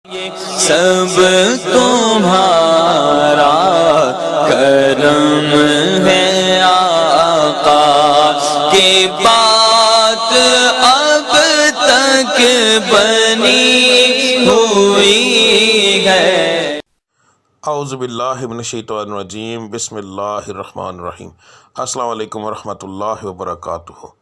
سب تمہارا کرم ہے آقا کی بات اب تک بنی ہوئی ہے۔ اعوذ باللہ من الشیطان الرجیم، بسم اللہ الرحمن الرحیم۔ السلام علیکم ورحمۃ اللہ وبرکاتہ۔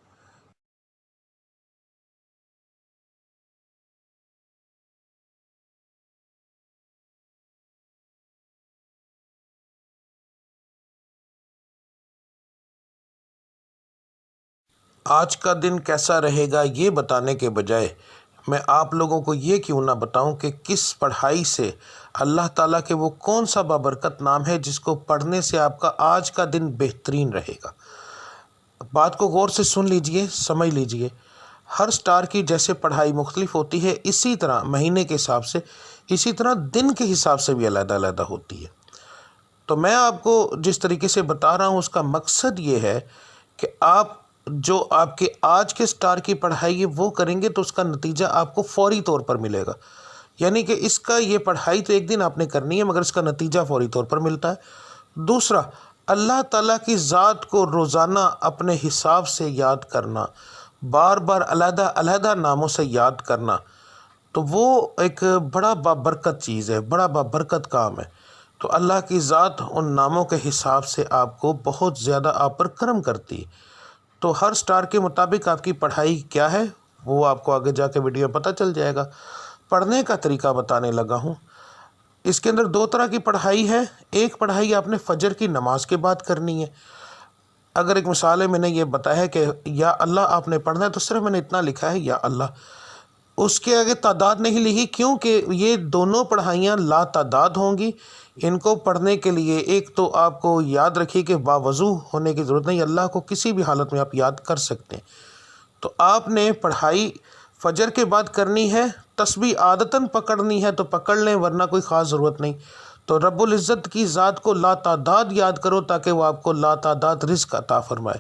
آج کا دن کیسا رہے گا یہ بتانے کے بجائے میں آپ لوگوں کو یہ کیوں نہ بتاؤں کہ کس پڑھائی سے اللہ تعالیٰ کے وہ کون سا بابرکت نام ہے جس کو پڑھنے سے آپ کا آج کا دن بہترین رہے گا۔ بات کو غور سے سن لیجئے، سمجھ لیجئے۔ ہر سٹار کی جیسے پڑھائی مختلف ہوتی ہے، اسی طرح مہینے کے حساب سے، اسی طرح دن کے حساب سے بھی علیحدہ علیحدہ ہوتی ہے۔ تو میں آپ کو جس طریقے سے بتا رہا ہوں اس کا مقصد یہ ہے کہ آپ جو آپ کے آج کے سٹار کی پڑھائی ہے وہ کریں گے تو اس کا نتیجہ آپ کو فوری طور پر ملے گا۔ یعنی کہ اس کا یہ پڑھائی تو ایک دن آپ نے کرنی ہے مگر اس کا نتیجہ فوری طور پر ملتا ہے۔ دوسرا، اللہ تعالیٰ کی ذات کو روزانہ اپنے حساب سے یاد کرنا، بار بار علیحدہ علیحدہ ناموں سے یاد کرنا، تو وہ ایک بڑا بابرکت چیز ہے، بڑا بابرکت کام ہے۔ تو اللہ کی ذات ان ناموں کے حساب سے آپ کو بہت زیادہ آپ پر کرم کرتی ہے۔ تو ہر سٹار کے مطابق آپ کی پڑھائی کیا ہے وہ آپ کو آگے جا کے ویڈیو میں پتہ چل جائے گا۔ پڑھنے کا طریقہ بتانے لگا ہوں۔ اس کے اندر دو طرح کی پڑھائی ہے۔ ایک پڑھائی آپ نے فجر کی نماز کے بعد کرنی ہے۔ اگر ایک مثال ہے، میں نے یہ بتایا ہے کہ یا اللہ آپ نے پڑھنا ہے تو صرف میں نے اتنا لکھا ہے یا اللہ، اس کے آگے تعداد نہیں لکھی کیونکہ یہ دونوں پڑھائیاں لا تعداد ہوں گی۔ ان کو پڑھنے کے لیے ایک تو آپ کو یاد رکھیے کہ باوضو ہونے کی ضرورت نہیں، اللہ کو کسی بھی حالت میں آپ یاد کر سکتے ہیں۔ تو آپ نے پڑھائی فجر کے بعد کرنی ہے، تسبیح عادتاً پکڑنی ہے تو پکڑ لیں ورنہ کوئی خاص ضرورت نہیں۔ تو رب العزت کی ذات کو لا تعداد یاد کرو تاکہ وہ آپ کو لا تعداد رزق عطا فرمائے،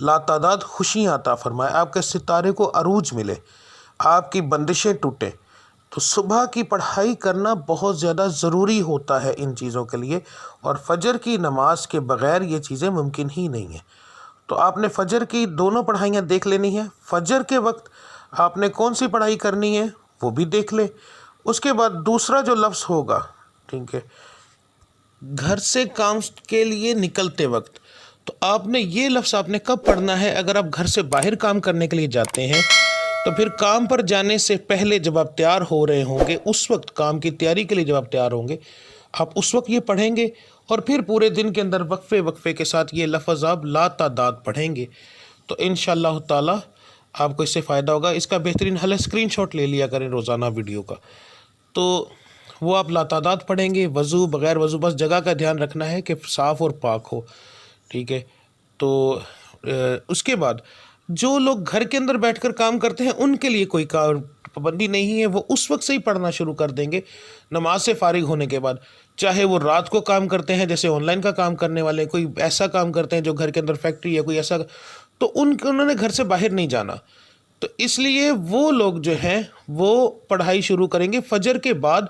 لا تعداد خوشیاں عطا فرمائے، آپ کے ستارے کو عروج ملے، آپ کی بندشیں ٹوٹیں۔ تو صبح کی پڑھائی کرنا بہت زیادہ ضروری ہوتا ہے ان چیزوں کے لیے، اور فجر کی نماز کے بغیر یہ چیزیں ممکن ہی نہیں ہیں۔ تو آپ نے فجر کی دونوں پڑھائیاں دیکھ لینی ہیں۔ فجر کے وقت آپ نے کون سی پڑھائی کرنی ہے وہ بھی دیکھ لیں۔ اس کے بعد دوسرا جو لفظ ہوگا، ٹھیک ہے، گھر سے کام کے لیے نکلتے وقت، تو آپ نے یہ لفظ آپ نے کب پڑھنا ہے؟ اگر آپ گھر سے باہر کام کرنے کے لیے جاتے ہیں تو پھر کام پر جانے سے پہلے جب آپ تیار ہو رہے ہوں گے، اس وقت کام کی تیاری کے لیے جب آپ تیار ہوں گے، آپ اس وقت یہ پڑھیں گے، اور پھر پورے دن کے اندر وقفے وقفے کے ساتھ یہ لفظ آپ لا تعداد پڑھیں گے۔ تو انشاءاللہ تعالی آپ کو اس سے فائدہ ہوگا۔ اس کا بہترین حل ہے اسکرین شاٹ لے لیا کریں روزانہ ویڈیو کا، تو وہ آپ لا تعداد پڑھیں گے، وضو بغیر وضو، بس جگہ کا دھیان رکھنا ہے کہ صاف اور پاک ہو، ٹھیک ہے۔ تو اس کے بعد جو لوگ گھر کے اندر بیٹھ کر کام کرتے ہیں ان کے لیے کوئی پابندی نہیں ہے، وہ اس وقت سے ہی پڑھنا شروع کر دیں گے نماز سے فارغ ہونے کے بعد، چاہے وہ رات کو کام کرتے ہیں جیسے آن لائن کا کام کرنے والے، کوئی ایسا کام کرتے ہیں جو گھر کے اندر فیکٹری ہے کوئی ایسا، تو انہوں نے گھر سے باہر نہیں جانا، تو اس لیے وہ لوگ جو ہیں وہ پڑھائی شروع کریں گے فجر کے بعد۔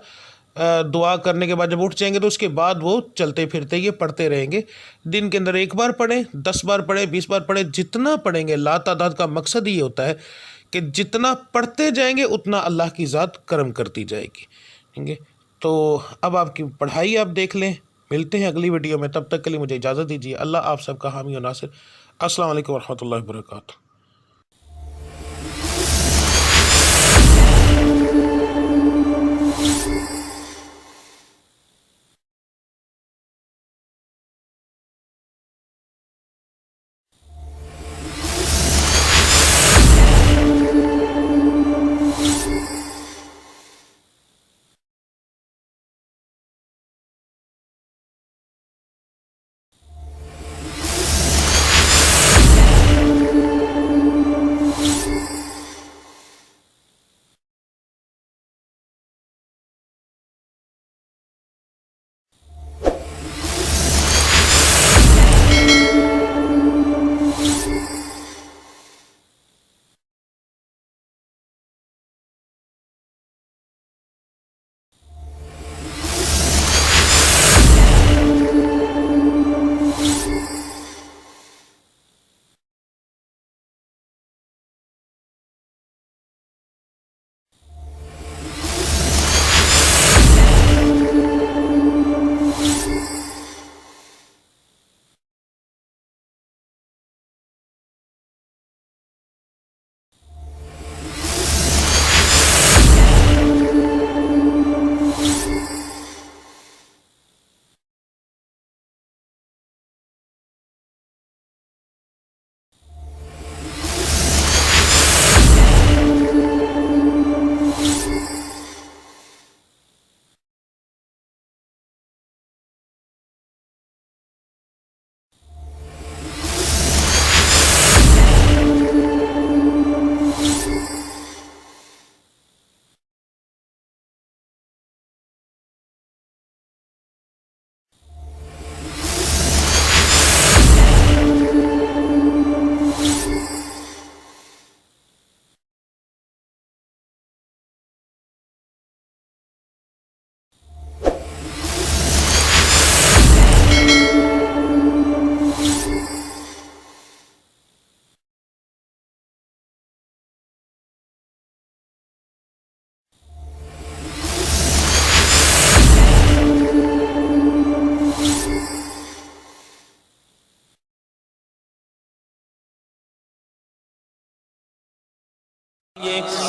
دعا کرنے کے بعد جب اٹھ جائیں گے تو اس کے بعد وہ چلتے پھرتے یہ پڑھتے رہیں گے۔ دن کے اندر ایک بار پڑھیں، 10 بار پڑھیں، 20 بار پڑھیں، جتنا پڑھیں گے۔ لا تعداد کا مقصد یہ ہوتا ہے کہ جتنا پڑھتے جائیں گے اتنا اللہ کی ذات کرم کرتی جائے گی، ٹھیک ہے۔ تو اب آپ کی پڑھائی آپ دیکھ لیں۔ ملتے ہیں اگلی ویڈیو میں، تب تک کے لیے مجھے اجازت دیجیے۔ اللہ آپ سب کا حامی و ناصر۔ السلام علیکم ورحمۃ اللہ وبرکاتہ۔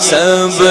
سب